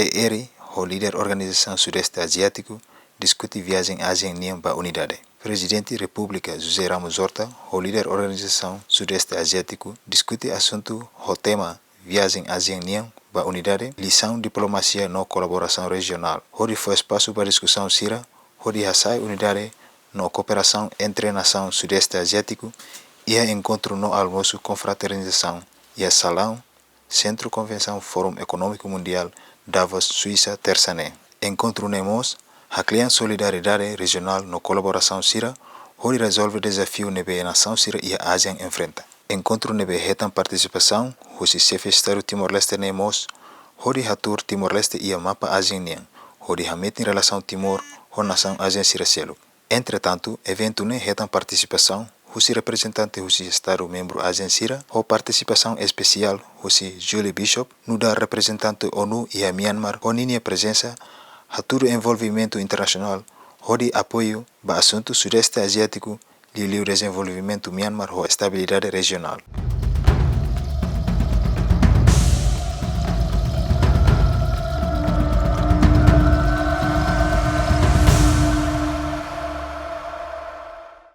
PPR, o líder Organização Sudeste Asiático, discute viagem ASEAN para a unidade. Presidente República José Ramos Horta, o líder Organização Sudeste Asiático, discute assunto o tema viagem ASEAN para a unidade, lição diplomacia no colaboração regional. Onde foi espaço para discussão CIRA, onde a unidade na cooperação entre nação Sudeste Asiático e a encontro no almoço confraternização e a salão Centro Convenção Fórum Econômico Mundial Davos, Suíça, terça-né. Encontro NEMOS, a cliente solidariedade regional na colaboração CIRA, onde resolve o desafio nebe nação CIRA e a ASEAN enfrenta. Encontro nebe retam participação, o chefe de Estado Timor-Leste NEMOS, onde a tour Timor-Leste e a mapa ASEAN, onde a meta em relação Timor, a nação ASEAN CIRA-Cielo. Entretanto, evento ne retam participação, o representante do Estado membro ASEAN CIRA, ou participação especial, o Julie Bishop, no da representante ONU e a Myanmar, onde presença, a todo envolvimento internacional, onde apoio para assunto Sudeste Asiático e o desenvolvimento Myanmar ou estabilidade regional.